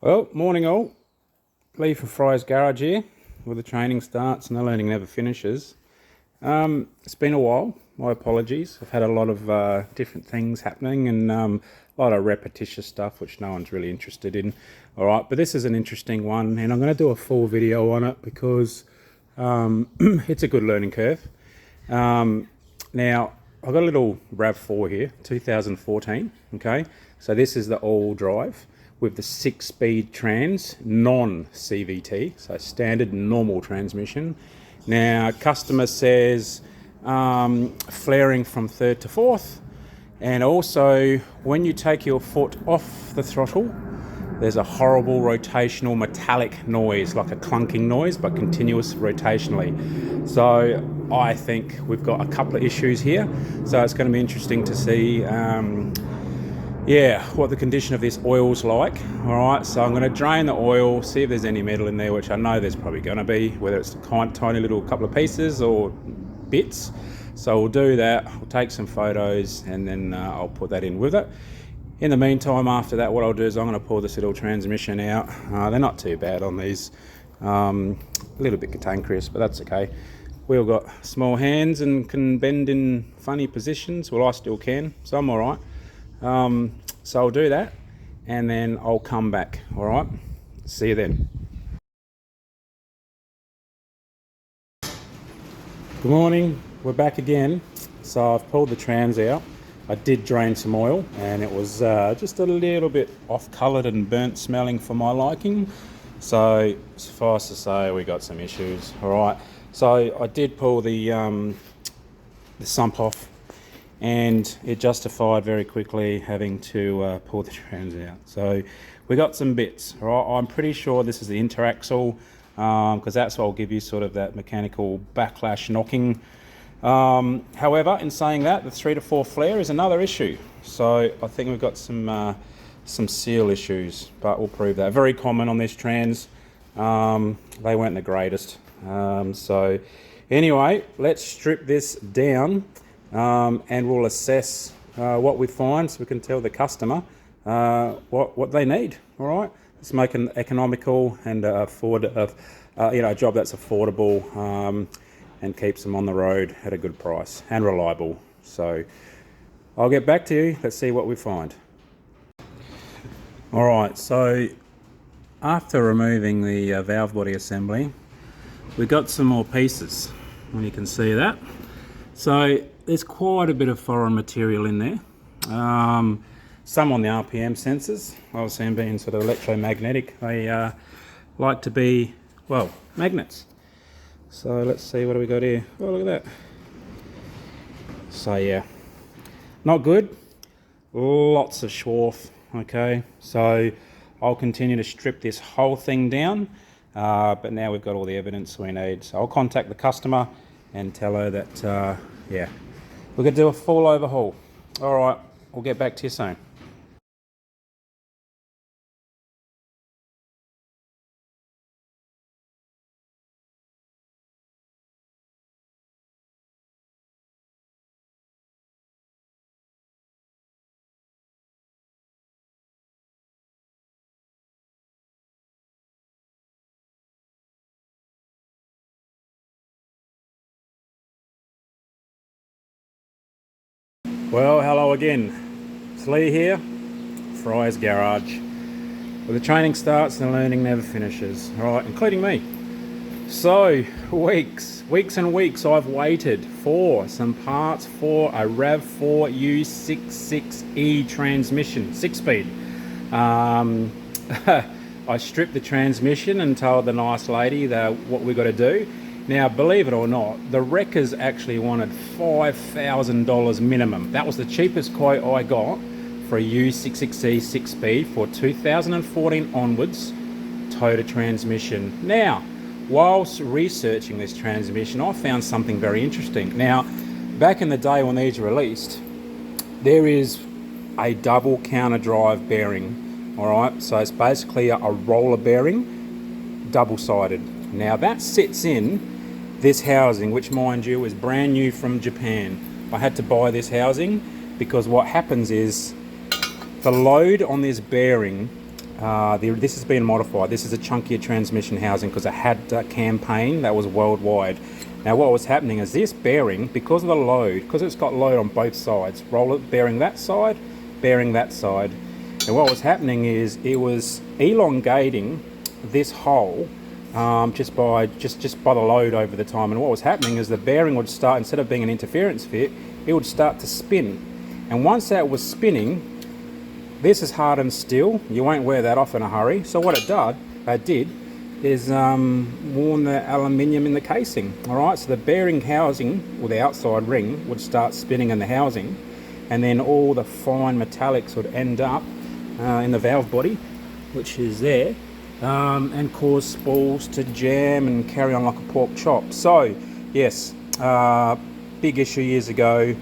Well, morning all. Lee from Fry's Garage here, where the training starts and the learning never finishes. It's been a while, my apologies. I've had a lot of different things happening and a lot of repetitious stuff which no one's really interested in. Alright, but this is an interesting one and I'm going to do a full video on it because it's a good learning curve. Now, I've got a little Rav4 here, 2014, okay? So this is the all drive with the 6-speed trans, non-CVT, so standard normal transmission. Now, customer says flaring from third to fourth, and also when you take your foot off the throttle, there's a horrible rotational metallic noise, like a clunking noise, but continuous rotationally. So I think we've got a couple of issues here. So it's going to be interesting to see what the condition of this oil's like. All right, so I'm going to drain the oil, see if there's any metal in there, which I know there's probably going to be, whether it's a tiny little couple of pieces or bits. So we'll do that, we'll take some photos and then I'll put that in with it. In the meantime, after that, what I'll do is I'm going to pull this little transmission out. They're not too bad on these, a little bit cantankerous, but that's okay. We all got small hands and can bend in funny positions. Well, I still can, so I'm all right. So I'll do that and then I'll come back. All right, see you then. Good morning, we're back again. So I've pulled the trans out. I did drain some oil and it was just a little bit off coloured and burnt smelling for my liking. So suffice to say we got some issues. All right, so I did pull the sump off, and it justified very quickly having to pull the trans out. So we got some bits. All right, I'm pretty sure this is the interaxle because that's what will give you sort of that mechanical backlash knocking. However, in saying that, the 3 to 4 flare is another issue. So I think we've got some seal issues, but we'll prove that. Very common on this trans. They weren't the greatest. So anyway, let's strip this down. And we'll assess what we find so we can tell the customer what they need. All right, let's make an economical and a job that's affordable and keeps them on the road at a good price and reliable. So I'll get back to you. Let's see what we find. All right, so after removing the valve body assembly, we got some more pieces, and you can see that. So there's quite a bit of foreign material in there. Some on the RPM sensors, obviously being sort of electromagnetic, they like to be, well, magnets. So let's see, what do we got here? Oh, look at that. So yeah, not good. Lots of schwarf, okay? So I'll continue to strip this whole thing down, but now we've got all the evidence we need. So I'll contact the customer and tell her that, we're going to do a full overhaul. All right, we'll get back to you soon. Well, hello again. It's Lee here, Fry's Garage, where the training starts and the learning never finishes. All right, including me. So, weeks and weeks I've waited for some parts for a Rav4 u660e transmission, 6-speed. I stripped the transmission and told the nice lady that what we got to do. Now, believe it or not, the wreckers actually wanted $5,000 minimum. That was the cheapest quote I got for a u660e 6-speed for 2014 onwards Toyota transmission. Now, whilst researching this transmission, I found something very interesting. Now, back in the day when these were released, there is a double counter drive bearing. All right, so it's basically a roller bearing, double-sided. Now that sits in this housing, which mind you is brand new from Japan. I had to buy this housing because what happens is the load on this bearing this has been modified. This is a chunkier transmission housing because it had a campaign that was worldwide. Now what was happening is this bearing, because of the load, because it's got load on both sides, bearing that side, bearing that side, and what was happening is it was elongating this hole just by the load over the time. And what was happening is the bearing would start, instead of being an interference fit, it would start to spin. And once that was spinning, this is hardened steel. You won't wear that off in a hurry. So what it did is warm the aluminium in the casing. All right, so the bearing housing, or the outside ring, would start spinning in the housing, and then all the fine metallics would end up in the valve body, which is there, and cause spools to jam and carry on like a pork chop. So yes, big issue years ago.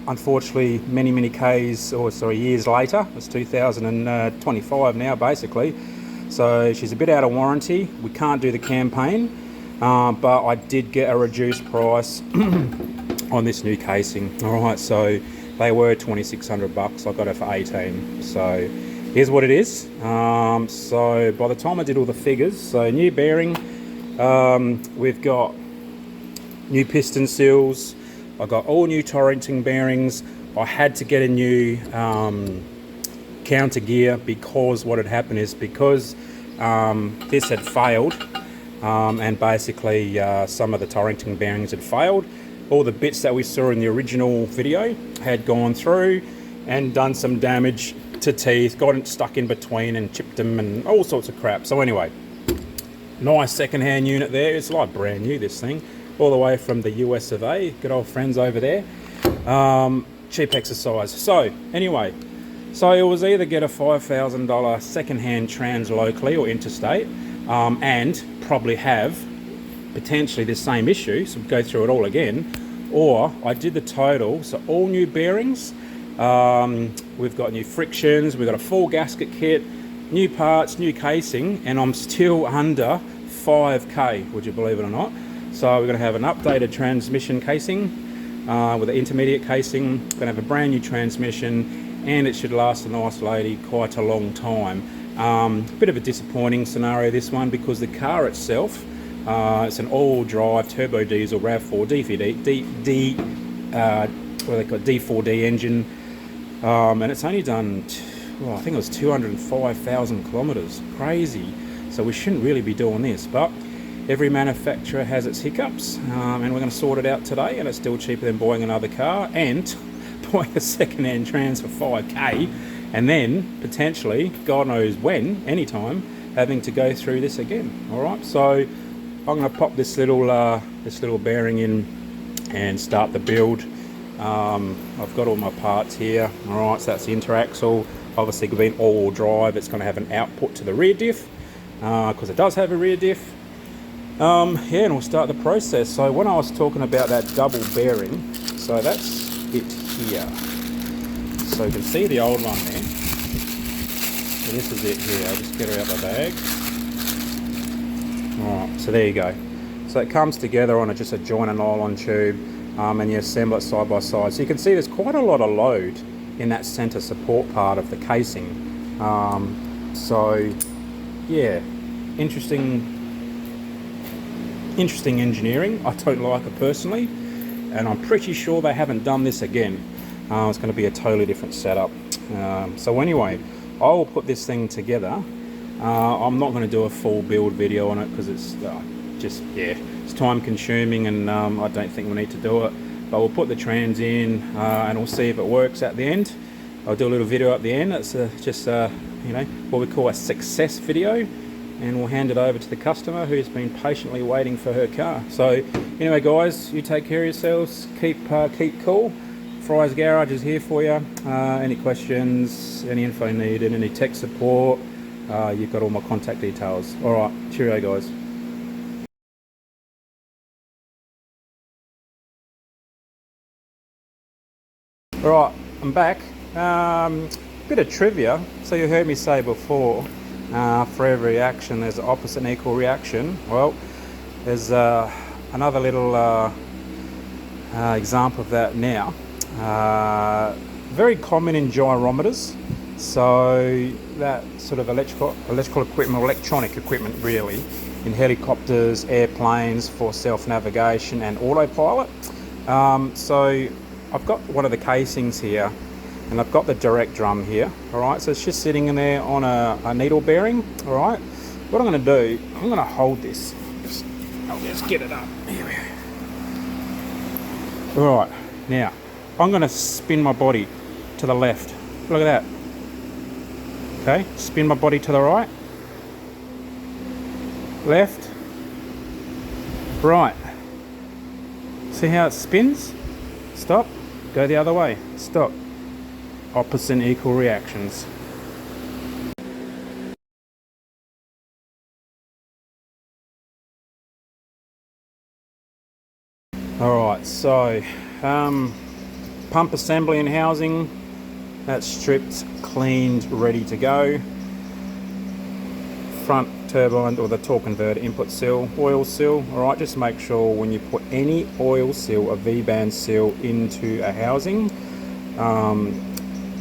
Unfortunately, many years later, it's 2025 now basically. So she's a bit out of warranty. We can't do the campaign, but I did get a reduced price on this new casing. All right, so they were $2,600. I got it for 18. So here's what it is. So by the time I did all the figures, so new bearing, we've got new piston seals. I got all new torrenting bearings. I had to get a new counter gear because what had happened is because this had failed, and basically some of the torrenting bearings had failed. All the bits that we saw in the original video had gone through and done some damage to teeth, got stuck in between and chipped them and all sorts of crap. So anyway, nice second-hand unit there. It's like brand new, this thing, all the way from the US of A. Good old friends over there. Cheap exercise. So anyway, so it was either get a $5,000 second-hand trans locally or interstate, and probably have potentially the same issue, so go through it all again, or I did the total, so all new bearings, we've got new frictions, we've got a full gasket kit, new parts, new casing, and I'm still under 5k, would you believe it or not. So we're going to have an updated transmission casing with an intermediate casing, we're going to have a brand new transmission, and it should last a nice lady quite a long time. Bit of a disappointing scenario, this one, because the car itself, it's an all drive turbo diesel Rav4 D4D engine, and it's only done, I think it was 205,000 kilometers. Crazy. So we shouldn't really be doing this, but every manufacturer has its hiccups, and we're going to sort it out today. And it's still cheaper than buying another car and buying a second-hand trans for 5k, and then potentially, God knows when, anytime, having to go through this again. All right, so I'm going to pop this little bearing in and start the build. I've got all my parts here. All right, so that's the interaxle. Obviously, being all-wheel drive, it's going to have an output to the rear diff, because it does have a rear diff. Yeah, and we'll start the process. So when I was talking about that double bearing, so that's it here. So you can see the old one there. So this is it here. I'll just get her out of the bag. Alright, so there you go. So it comes together on just a joint and nylon tube, and you assemble it side by side. So you can see there's quite a lot of load in that center support part of the casing. So yeah, interesting engineering. I don't like it personally, and I'm pretty sure they haven't done this again. It's going to be a totally different setup. So anyway, I will put this thing together. I'm not going to do a full build video on it because it's it's time consuming, and I don't think we need to do it. But we'll put the trans in, and we'll see if it works at the end. I'll do a little video at the end. It's just you know, what we call a success video, and we'll hand it over to the customer who's been patiently waiting for her car. So anyway, guys, you take care of yourselves. Keep cool. Fry's Garage is here for you. Any questions, any info needed, any tech support, you've got all my contact details. All right, cheerio, guys. All right, I'm back. Bit of trivia. So you heard me say before, for every reaction there's an opposite and equal reaction. Well, there's another little example of that now. Very common in gyrometers. So that sort of electrical equipment, electronic equipment really, in helicopters, airplanes for self-navigation and autopilot. So I've got one of the casings here, and I've got the direct drum here. All right, so it's just sitting in there on a needle bearing. All right, what I'm going to do, I'm going to hold this. I'll just get it up. Here we go. All right, now I'm going to spin my body to the left. Look at that. Okay, spin my body to the right, left, right. See how it spins? Stop, go the other way, stop. Opposite and equal reactions. Alright, so pump assembly and housing, that's stripped, cleaned, ready to go. Front turbine or the torque converter input seal, oil seal. Alright, just make sure when you put any oil seal, a V-band seal into a housing,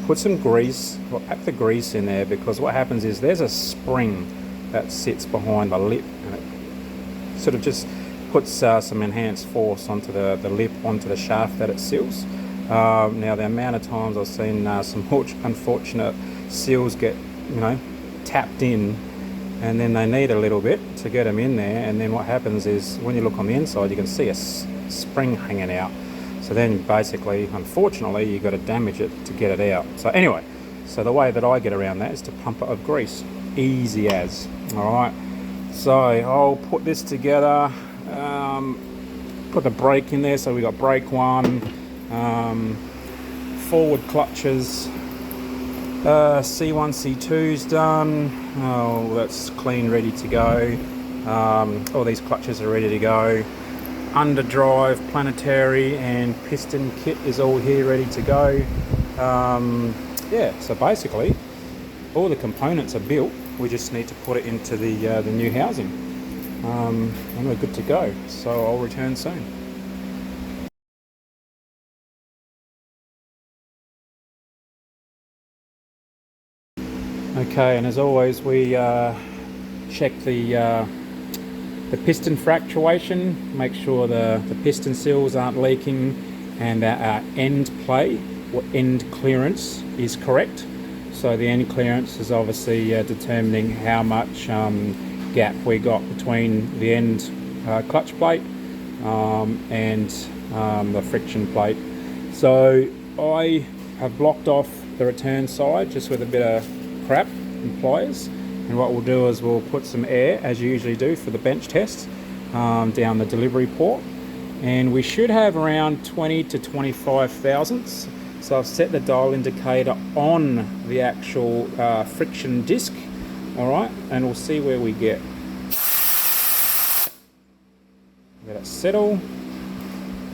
put some grease, or pack the grease in there, because what happens is there's a spring that sits behind the lip, and it sort of just puts some enhanced force onto the lip, onto the shaft that it seals. Now the amount of times I've seen some unfortunate seals get, tapped in, and then they need a little bit to get them in there, and then what happens is when you look on the inside you can see a spring hanging out. So then basically, unfortunately, you've got to damage it to get it out. So anyway, so the way that I get around that is to pump it of grease. Easy as. Alright, so I'll put this together, put the brake in there, so we got brake one, forward clutches, C1, C2's done. Oh, that's clean, ready to go. All these clutches are ready to go. Underdrive, planetary and piston kit is all here ready to go. Yeah, so basically all the components are built. We just need to put it into the new housing, and we're good to go. So I'll return soon. Okay, and as always, we check the piston fractuation, make sure the piston seals aren't leaking, and that our end play or end clearance is correct. So the end clearance is obviously determining how much gap we got between the end clutch plate and the friction plate. So I have blocked off the return side just with a bit of crap and pliers, and what we'll do is we'll put some air, as you usually do for the bench test, down the delivery port, and we should have around 20 to 25 thousandths. So I've set the dial indicator on the actual friction disc, alright, and we'll see where we get. Let it settle.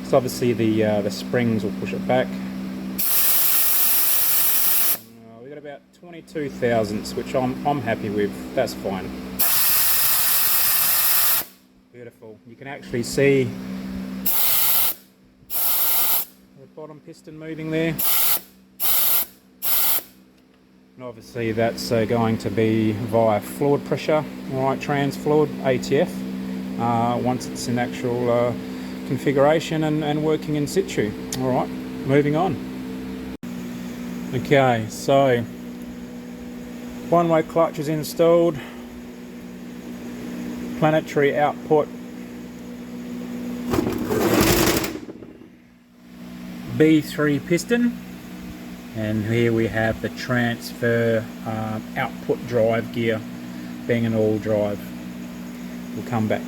So obviously the springs will push it back. We got about 22 thousandths, which I'm happy with. That's fine. Beautiful. You can actually see the bottom piston moving there. And obviously that's going to be via fluid pressure, alright, trans fluid, ATF, once it's in actual configuration and working in situ. Alright, moving on. Okay, so one-way clutch is installed, planetary output, B3 piston, and here we have the transfer output drive gear, being an all drive. We'll come back.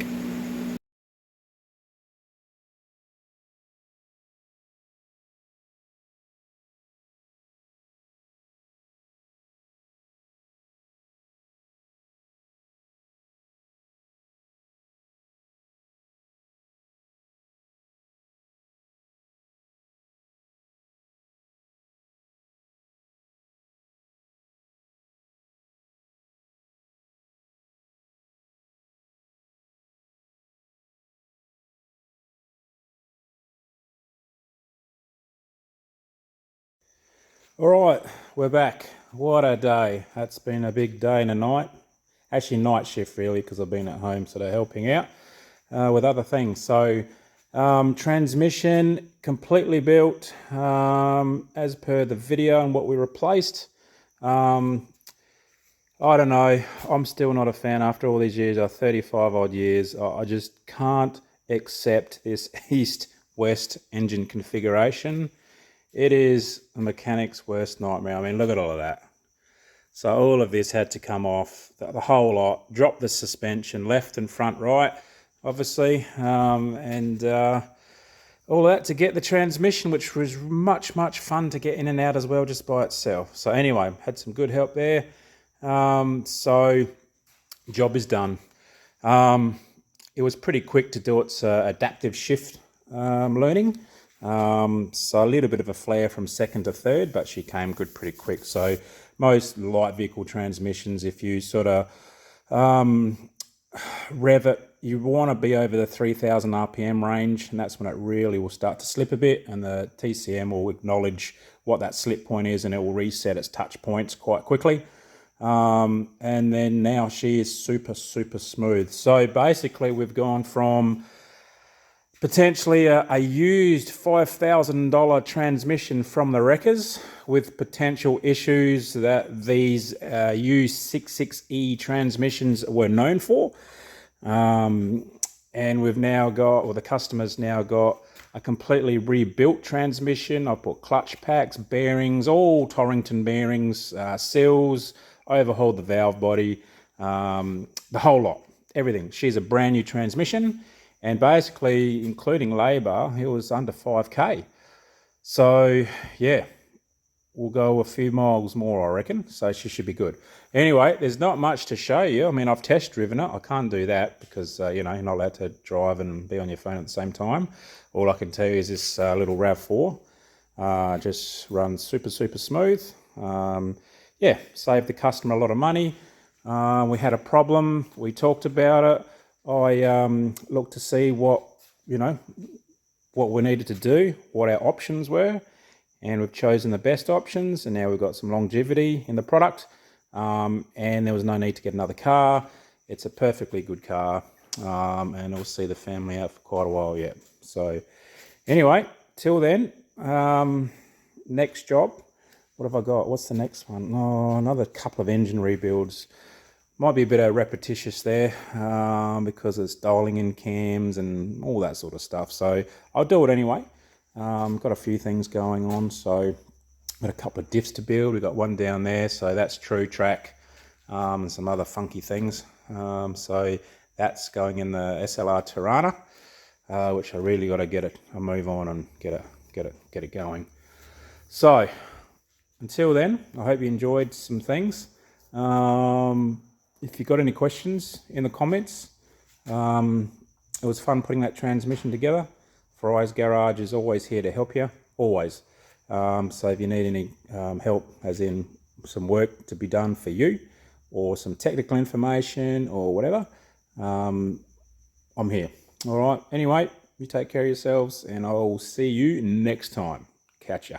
All right, we're back. what a day. That's been a big day and a night. Actually night shift really, because I've been at home sort of helping out with other things. So transmission completely built as per the video and what we replaced. I don't know, I'm still not a fan after all these years, 35 odd years. I just can't accept this east-west engine configuration. It is a mechanic's worst nightmare. I mean, look at all of that. So all of this had to come off, the whole lot, drop the suspension left and front right, obviously, and all that to get the transmission, which was much fun to get in and out as well, just by itself. So anyway, had some good help there. So job is done. It was pretty quick to do its adaptive shift learning. So a little bit of a flare from second to third, but she came good pretty quick. So most light vehicle transmissions, if you sort of rev it, you want to be over the 3000 RPM range, and that's when it really will start to slip a bit, and the TCM will acknowledge what that slip point is, and it will reset its touch points quite quickly. And then now she is super smooth. So basically we've gone from potentially a used $5,000 transmission from the wreckers with potential issues that these u660e transmissions were known for. And we've now got, or the customer's now got, a completely rebuilt transmission. I put clutch packs, bearings, all Torrington bearings, seals, overhauled the valve body, the whole lot, everything. She's a brand new transmission, and basically, including labour, it was under 5K. So yeah, we'll go a few miles more, I reckon. So she should be good. Anyway, there's not much to show you. I mean, I've test driven it. I can't do that because, you know, you're not allowed to drive and be on your phone at the same time. All I can tell you is this little Rav4 just runs super smooth. Yeah, saved the customer a lot of money. We had a problem. We talked about it. I looked to see what we needed to do, what our options were, and we've chosen the best options, and now we've got some longevity in the product, and there was no need to get another car. It's a perfectly good car, and it'll see the family out for quite a while yet. So anyway, till then, next job. What have I got? What's the next one? Oh, another couple of engine rebuilds. Might be a bit repetitious there because it's dialing in cams and all that sort of stuff. So I'll do it anyway. Got a few things going on. So got a couple of diffs to build. We've got one down there. So that's true track and some other funky things. So that's going in the SLR Tirana, which I really got to get a move on and get it going. So until then, I hope you enjoyed some things. If you've got any questions in the comments, it was fun putting that transmission together. Fry's Garage is always here to help you, always. So if you need any help, as in some work to be done for you, or some technical information or whatever, I'm here. All right. Anyway, you take care of yourselves, and I'll see you next time. Catch ya.